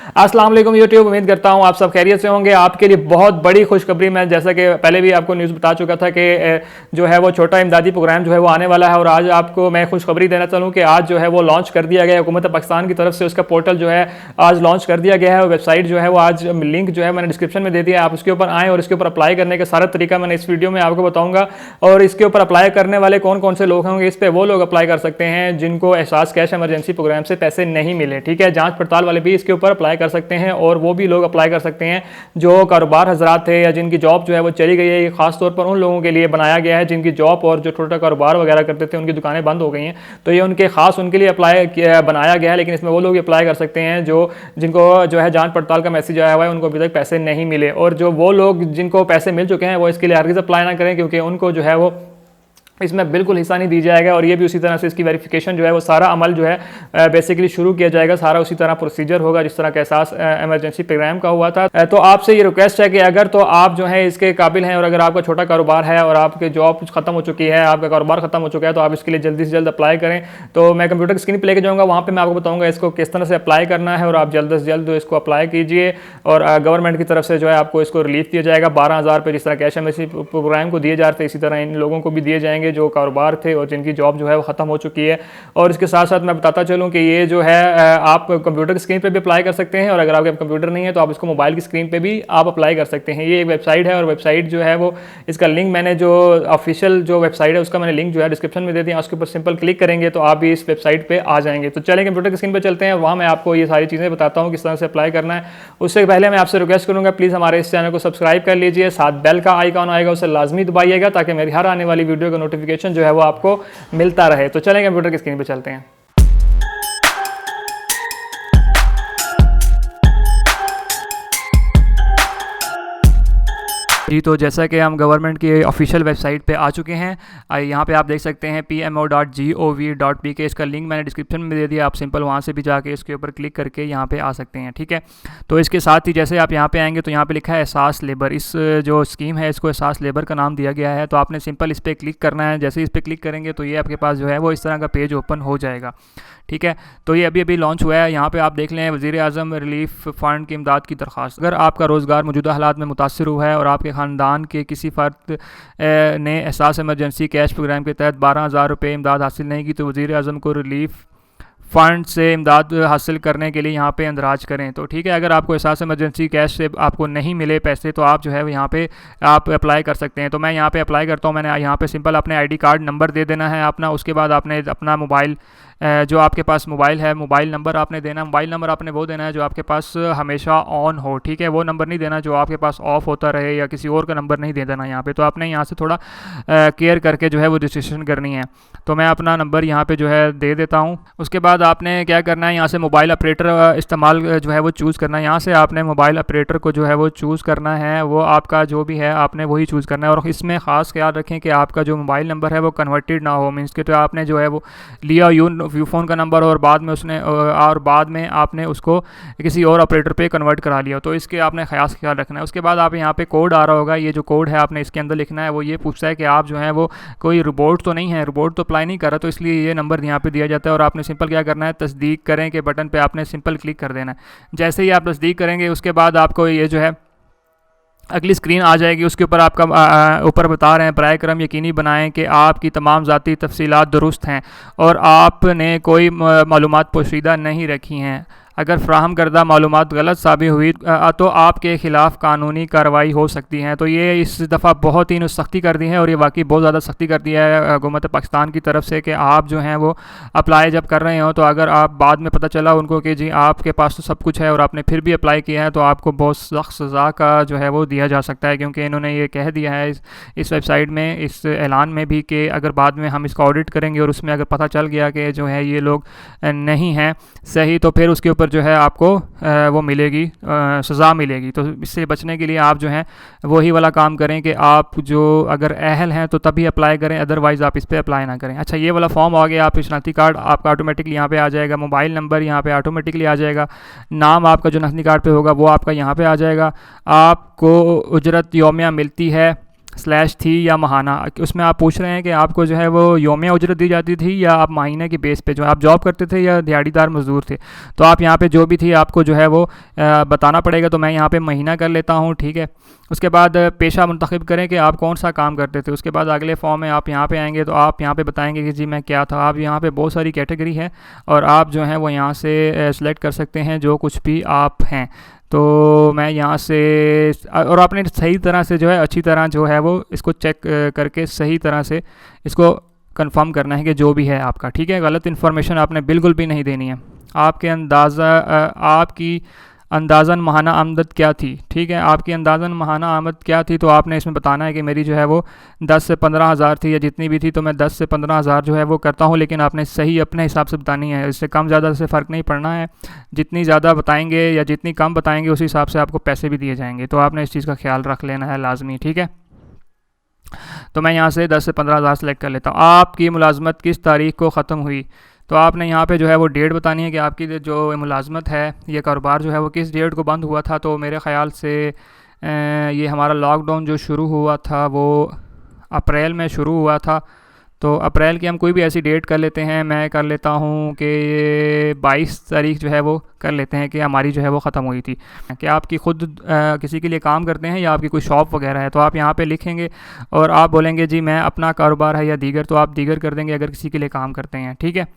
अस्सलाम वालेकुम यूट्यूब, उम्मीद करता हूँ आप सब खैरियत से होंगे। आपके लिए बहुत बड़ी खुशखबरी, मैं जैसा कि पहले भी आपको न्यूज़ बता चुका था कि जो है वो छोटा इमदादी प्रोग्राम जो है वो आने वाला है, और आज आपको मैं खुशखबरी देना चाहूँ कि आज जो है वो लॉन्च कर दिया गया है हुकूमत पाकिस्तान की तरफ से। उसका पोर्टल जो है आज लॉन्च कर दिया गया है, वेबसाइट जो है वो आज लिंक जो है मैंने डिस्क्रिप्शन में दे दिया है, आप उसके ऊपर आएँ और इसके ऊपर अप्लाई करने का सारा तरीका मैंने इस वीडियो में आपको बताऊँगा। और इसके ऊपर अप्लाई करने वाले कौन कौन से लोग होंगे, इस पर वो लोग अप्लाई कर सकते हैं जिनको एहसास कैश इमरजेंसी प्रोग्राम से पैसे नहीं मिले, ठीक है। जाँच पड़ताल वाले भी इसके ऊपर अप्लाई कर सकते हैं, और वो भी लोग अप्लाई कर सकते हैं जो कारोबार हजरात थे या जिनकी जॉब जो है वो चली गई है। ये खास तौर पर उन लोगों के लिए बनाया गया है जिनकी जॉब और जो छोटा कारोबार वगैरह करते थे उनकी दुकानें बंद हो गई हैं, तो ये उनके लिए अप्लाई बनाया गया है। लेकिन इसमें वो लोग अप्लाई कर सकते हैं जो जिनको जो है जांच पड़ताल का मैसेज आया हुआ है, उनको अभी तक पैसे नहीं मिले। और जो वो लोग जिनको पैसे मिल चुके हैं वो इसके लिए हरगिज़ अप्लाई ना करें, क्योंकि उनको जो है वो इसमें बिल्कुल हिस्सा नहीं दी जाएगा। और ये भी उसी तरह से इसकी वेरिफिकेशन जो है वो सारा अमल जो है बेसिकली शुरू किया जाएगा, सारा उसी तरह प्रोसीजर होगा जिस तरह का एहसास इमरजेंसी प्रोग्राम का हुआ था। तो आपसे ये रिक्वेस्ट है कि अगर तो आप जो है इसके काबिल हैं, और अगर आपका छोटा कारोबार है और आपके जॉब खत्म हो चुकी है, आपका कारोबार खत्म हो चुका है, तो आप इसके लिए जल्दी से जल्द अप्लाई करें। तो मैं कंप्यूटर की स्क्रीन पर लेके जाऊँगा, वहाँ पर मैं आपको बताऊँगा इसको किस तरह से अप्लाई करना है, और आप जल्द से जल्द इसको अप्लाई कीजिए। और गवर्नमेंट की तरफ से जो है आपको इसको रिलीफ दिया जाएगा 12,000 रुपये, जिस तरह कैश इमरजेंसी प्रोग्राम को दिए जा रहे थे, इसी तरह इन लोगों को भी दिए जाएंगे जो कारोबार थे और जिनकी जॉब जो है वो ख़त्म हो चुकी है। और इसके साथ साथ मैं बताता चलूँ कि ये जो है आप कंप्यूटर की स्क्रीन पे भी अप्लाई कर सकते हैं, और अगर आपके कंप्यूटर नहीं है तो आप इसको मोबाइल की स्क्रीन पे भी आप अप्लाई कर सकते हैं। ये एक वेबसाइट है, और वेबसाइट जो है वो इसका लिंक मैंने जो ऑफिशियल जो वेबसाइट है उसका मैंने लिंक जो है डिस्क्रिप्शन में दे दिया, उसके ऊपर सिंपल क्लिक करेंगे तो आप भी इस वेबसाइट पर आ जाएंगे। तो चलें कंप्यूटर की स्क्रीन पर चलते हैं, वहाँ मैं आपको ये सारी चीज़ें बताता हूँ किस तरह से अप्लाई करना है। उससे पहले मैं आपसे रिक्वेस्ट करूँगा प्लीज़ हमारे इस चैनल को सब्सक्राइब कर लीजिए, साथ बेल का आइकॉन आएगा उसे लाजमी दबाइएगा ताकि मेरी हर आने वाली वीडियो का नोटिफिकेशन जो है वो आपको मिलता रहे। तो चलें कंप्यूटर की स्क्रीन पे चलते हैं। जी, तो जैसा कि हम गवर्नमेंट की ऑफिशियल वेबसाइट पे आ चुके हैं, यहाँ पे आप देख सकते हैं pmo.gov.pk, इसका लिंक मैंने डिस्क्रिप्शन में दे दिया, आप सिंपल वहाँ से भी जाके इसके ऊपर क्लिक करके यहाँ पे आ सकते हैं, ठीक है। तो इसके साथ ही जैसे आप यहाँ पे आएंगे तो यहाँ पे लिखा है एहसास लेबर, इस जो स्कीम है इसको एहसास लेबर का नाम दिया गया है। तो आपने सिंपल इस पर क्लिक करना है, जैसे इस पर क्लिक करेंगे तो ये आपके पास जो है वो इस तरह का पेज ओपन हो जाएगा, ठीक है। तो ये अभी लॉन्च हुआ है। यहाँ पे आप देख लें वज़ीर आज़म रिलीफ फ़ंड की इमदाद की दरख्वास्त। अगर आपका रोज़गार मौजूदा हालात में मुतासर हुआ है और आपके ख़ानदान के किसी फ़र्द ने एहसास इमरजेंसी कैश प्रोग्राम के तहत 12,000 रुपये इमदाद हासिल नहीं की, तो वज़ीर आज़म को रिलीफ फ़ंड से इमदाद हासिल करने के लिए यहाँ पे इंदराज करें। तो ठीक है, अगर आपको एहसास इमरजेंसी कैश से आपको नहीं मिले पैसे तो आप जो है यहाँ पे आप अप्लाई कर सकते हैं। तो मैं यहाँ पे अप्लाई करता हूँ। मैंने यहाँ पे सिंपल अपने आईडी कार्ड नंबर दे देना है अपना, उसके बाद आपने अपना मोबाइल जो आपके पास मोबाइल है, मोबाइल नंबर आपने देना। मोबाइल नंबर आपने वो देना है जो आपके पास हमेशा ऑन हो, ठीक है। वो नंबर नहीं देना जो आपके पास ऑफ होता रहे, या किसी और का नंबर नहीं दे देना यहाँ पे। तो आपने यहाँ से थोड़ा केयर करके जो है वो रजिस्ट्रेशन करनी है। तो मैं अपना नंबर यहाँ पे जो है दे देता हूँ। उसके बाद आपने क्या करना है, यहाँ से मोबाइल ऑपरेटर इस्तेमाल जो है वो चूज़ करना है। यहाँ से आपने मोबाइल ऑपरेटर को जो है वो चूज़ करना है, वो आपका जो भी है आपने वही चूज़ करना है। और इसमें ख़ास ख्याल रखें कि आपका जो मोबाइल नंबर है वो कन्वर्टेड ना हो, मीन्स के तो आपने जो है वो लिया व्यू फ़ोन का नंबर और बाद में आपने उसको किसी और ऑपरेटर पे कन्वर्ट करा लिया, तो इसके आपने ख़ास ख्याल रखना है। उसके बाद आप यहाँ पे कोड आ रहा होगा, ये जो कोड है आपने इसके अंदर लिखना है। वो ये पूछता है कि आप जो है वो कोई रोबोट तो नहीं है, रोबोट तो अप्लाई नहीं कर रहा, तो इसलिए ये नंबर यहाँ पे दिया जाता है। और आपने सिंपल क्या करना है, तस्दीक करें के बटन पर आपने सिंपल क्लिक कर देना है। जैसे ही आप तस्दीक करेंगे उसके बाद आपको ये जो है अगली स्क्रीन आ जाएगी। उसके ऊपर आपका ऊपर बता रहे हैं बराए करम यकीनी बनाएं कि आपकी तमाम ज़ाती तफसीलात दुरुस्त हैं और आपने कोई मालूमात पोशीदा नहीं रखी हैं। अगर फ्राहम करदा मालूमात गलत साबित हुई तो आपके ख़िलाफ़ कानूनी कार्रवाई हो सकती है। तो ये इस दफ़ा बहुत ही सख्ती कर दी है, और ये वाकई बहुत ज़्यादा सख्ती कर दी है हुकूमत पाकिस्तान की तरफ से कि आप जो हैं वो अप्लाई जब कर रहे हो तो अगर आप बाद में पता चला उनको कि जी आपके पास तो सब कुछ है और आपने फिर भी अप्लाई किया है, तो आपको बहुत सख्त सज़ा का जो है वो दिया जा सकता है। क्योंकि इन्होंने ये कह दिया है इस वेबसाइट में, इस ऐलान में भी, कि अगर बाद में हम इसका ऑडिट करेंगे और उसमें अगर पता चल गया कि जो है ये लोग नहीं हैं सही, तो फिर उसके ऊपर जो है आपको वो मिलेगी, सज़ा मिलेगी। तो इससे बचने के लिए आप जो है वही वाला काम करें कि आप जो अगर अहल हैं तो तभी अप्लाई करें, अदरवाइज़ आप इस पर अप्लाई ना करें। अच्छा, ये वाला फॉर्म आ गया, आप शनाख्ती कार्ड आपका ऑटोमेटिकली यहाँ पे आ जाएगा, मोबाइल नंबर यहाँ पे ऑटोमेटिकली आ जाएगा, नाम आपका जो शनाख्ती कार्ड पे होगा वो आपका यहाँ पे आ जाएगा। आपको उजरत यौमिया मिलती है स्लैश थी या महाना, उसमें आप पूछ रहे हैं कि आपको जो है वो योमिया उजरत दी जाती थी या आप महीने की बेस पे जो आप जॉब करते थे या दिहाड़ीदार मज़दूर थे। तो आप यहाँ पे जो भी थी आपको जो है वो बताना पड़ेगा। तो मैं यहाँ पे महीना कर लेता हूँ, ठीक है। उसके बाद पेशा मुंतखब करें कि आप कौन सा काम करते थे। उसके बाद अगले फॉर्म में आप यहाँ पे आएंगे तो आप यहाँ पे बताएंगे कि जी मैं क्या था। आप यहाँ पे बहुत सारी कैटेगरी है और आप जो हैं वो यहाँ से सेलेक्ट कर सकते हैं जो कुछ भी आप हैं। तो मैं यहाँ से, और आपने सही तरह से जो है अच्छी तरह जो है वो इसको चेक करके सही तरह से इसको कंफर्म करना है कि जो भी है आपका, ठीक है। गलत इन्फॉर्मेशन आपने बिल्कुल भी नहीं देनी है। आपकी अंदाज़न माहाना आमदन क्या थी, ठीक है। आपकी अंदाज़न माहाना आमद क्या थी, तो आपने इसमें बताना है कि मेरी जो है वो 10 से 15 हज़ार थी या जितनी भी थी। तो मैं 10 से 15 हज़ार जो है वो करता हूँ, लेकिन आपने सही अपने हिसाब से बतानी है। इससे कम ज़्यादा से फ़र्क नहीं पड़ना है। जितनी ज़्यादा बताएंगे या जितनी कम बताएंगे उस हिसाब से आपको पैसे भी दिए जाएंगे। तो आपने इस चीज़ का ख्याल रख लेना है लाजमी, ठीक है। तो मैं यहाँ से 10 से 15 हज़ार सेलेक्ट कर लेता हूँ। आपकी मुलाजमत किस तारीख को ख़त्म हुई, तो आपने यहाँ पे जो है वो डेट बतानी है कि आपकी जो मुलाजमत है, ये कारोबार जो है वो किस डेट को बंद हुआ था। तो मेरे ख़्याल से ये हमारा लॉकडाउन जो शुरू हुआ था वो अप्रैल में शुरू हुआ था। तो अप्रैल की हम कोई भी ऐसी डेट कर लेते हैं। मैं कर लेता हूँ कि 22 तारीख जो है वो कर लेते हैं कि हमारी जो है वो ख़त्म हुई थी। कि आपकी ख़ुद किसी के लिए काम करते हैं या आपकी कोई शॉप वगैरह है, तो आप यहाँ पे लिखेंगे और आप बोलेंगे जी मैं अपना कारोबार है या दीगर, तो आप दीगर कर देंगे अगर किसी के लिए काम करते हैं, ठीक है।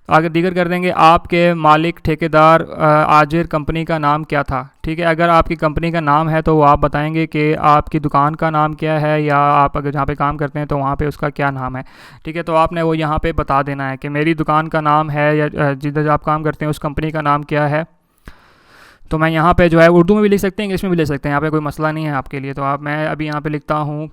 तो आगे दीगर कर देंगे। आपके मालिक ठेकेदार आजिर कंपनी का नाम क्या था, ठीक है। अगर आपकी कंपनी का नाम है तो वो आप बताएंगे कि आपकी दुकान का नाम क्या है, या आप अगर जहाँ पे काम करते हैं तो वहाँ पे उसका क्या नाम है, ठीक है। तो आपने वो यहाँ पे बता देना है कि मेरी दुकान का नाम है, या जिधर आप काम करते हैं उस कंपनी का नाम क्या है। तो मैं यहाँ पे जो है उर्दू में भी लिख सकते हैं, इंग्लिश में भी लिख सकते हैं, यहाँ पे कोई मसला नहीं है आपके लिए। तो मैं अभी यहाँ पे लिखता हूँ,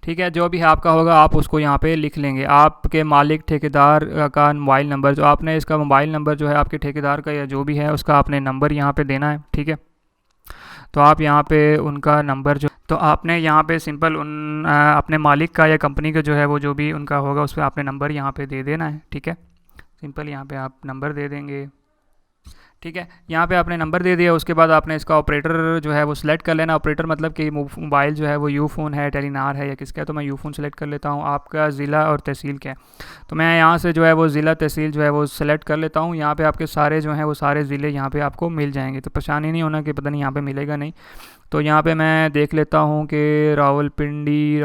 ठीक है। जो भी आपका होगा आप उसको यहाँ पे लिख लेंगे। आपके मालिक ठेकेदार का मोबाइल नंबर, जो आपने इसका मोबाइल नंबर जो है आपके ठेकेदार का या जो भी है उसका आपने नंबर यहाँ पे देना है, ठीक है। तो आप यहाँ पे उनका नंबर तो आपने यहाँ पे सिंपल अपने मालिक का या कंपनी का जो है वो जो भी उनका होगा उस पर आपने नंबर यहाँ पे दे देना है, ठीक है। सिंपल यहाँ पे आप नंबर दे देंगे, ठीक है। यहाँ पे आपने नंबर दे दिया। उसके बाद आपने इसका ऑपरेटर जो है वो सिलेक्ट कर लेना। ऑपरेटर मतलब कि मोबाइल जो है वो यू फ़ोन है, टेलीनार है या किसका है। तो मैं यू फ़ोन सेलेक्ट कर लेता हूँ। आपका ज़िला और तहसील क्या है, तो मैं यहाँ से जो है वो ज़िला तहसील जो है वो सेलेक्ट कर लेता हूँ। यहाँ पे आपके सारे जो हैं वो सारे ज़िले यहाँ पे आपको मिल जाएंगे। तो परेशानी नहीं होना कि पता नहीं यहाँ पे मिलेगा नहीं। तो यहाँ पे मैं देख लेता हूँ कि रावलपिंडी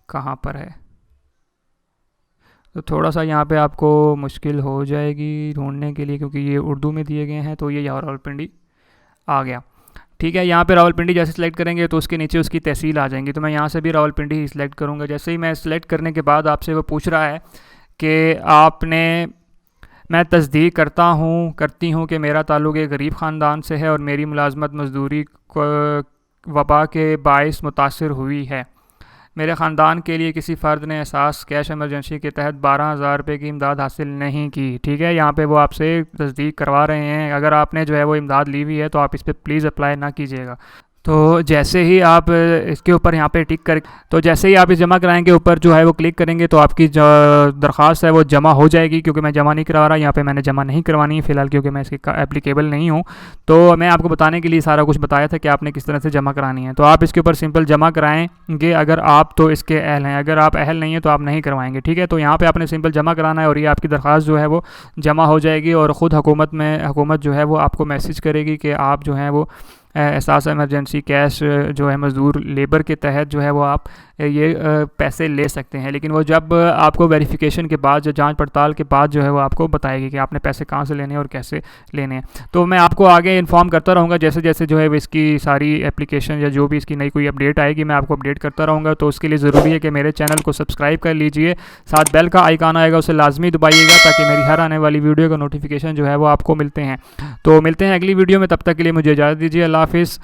कहाँ पर है। तो थोड़ा सा यहाँ पे आपको मुश्किल हो जाएगी ढूंढने के लिए, क्योंकि ये उर्दू में दिए गए हैं। तो ये यहाँ रावलपिंडी आ गया, ठीक है। यहाँ पे रावलपिंडी जैसे सिलेक्ट करेंगे तो उसके नीचे उसकी तहसील आ जाएंगी। तो मैं यहाँ से भी रावलपिंडी ही सिलेक्ट करूँगा। जैसे ही मैं सिलेक्ट करने के बाद आपसे वो पूछ रहा है कि मैं तस्दीक करती हूँ कि मेरा ताल्लुक़ एक गरीब ख़ानदान से है और मेरी मुलाजमत मज़दूरी वबा के बाइस मुतासर हुई है। मेरे ख़ानदान के लिए किसी फ़र्द ने एहसास कैश एमरजेंसी के तहत 12,000 रुपये की इमदाद हासिल नहीं की, ठीक है। यहाँ पे वो आपसे तस्दीक करवा रहे हैं। अगर आपने जो है वो इमदाद ली हुई है तो आप इस पर प्लीज़ अप्लाई ना कीजिएगा। तो जैसे ही आप इसके ऊपर यहाँ पे टिक कर, तो जैसे ही आप इस जमा कराएंगे ऊपर जो है वो क्लिक करेंगे तो आपकी जो दरख्वास्त है वो जमा हो जाएगी। क्योंकि मैं जमा नहीं करवा रहा, यहाँ पे मैंने जमा नहीं करवानी है फ़िलहाल, क्योंकि मैं इसके एप्लीकेबल नहीं हूँ। तो मैं आपको बताने के लिए सारा कुछ बताया था कि आपने किस तरह से जमा करानी है। तो आप इसके ऊपर सिंपल जमा कराएंगे अगर आप तो इसके अहल हैं। अगर आप अहल नहीं हैं तो आप नहीं करवाएंगे, ठीक है। तो यहाँ पर आपने सिंपल जमा कराना है और ये आपकी दरख्वास्त जो है वो जमा हो जाएगी। और ख़ुद हुकूमत जो है वो आपको मैसेज करेगी कि आप जो है वो एहसास एमरजेंसी कैश जो है मज़दूर लेबर के तहत जो है वो आप ये पैसे ले सकते हैं। लेकिन वो जब आपको वेरिफिकेशन के बाद, जो जांच पड़ताल के बाद जो है वो आपको बताएगी कि आपने पैसे कहाँ से लेने हैं और कैसे लेने हैं। तो मैं आपको आगे इन्फॉर्म करता रहूँगा जैसे जैसे जो है वो इसकी सारी एप्लीकेशन या जो भी इसकी नई कोई अपडेट आएगी मैं आपको अपडेट करता रहूँगा। तो उसके लिए ज़रूरी है कि मेरे चैनल को सब्सक्राइब कर लीजिए, साथ बेल का आइकन आएगा उसे लाजमी दबाइएगा ताकि मेरी हर आने वाली वीडियो का नोटिफिकेशन जो है वो आपको मिलते हैं। तो मिलते हैं अगली वीडियो में, तब तक के लिए मुझे इजाज़त दीजिए। अल्लाह हाफ़िज़।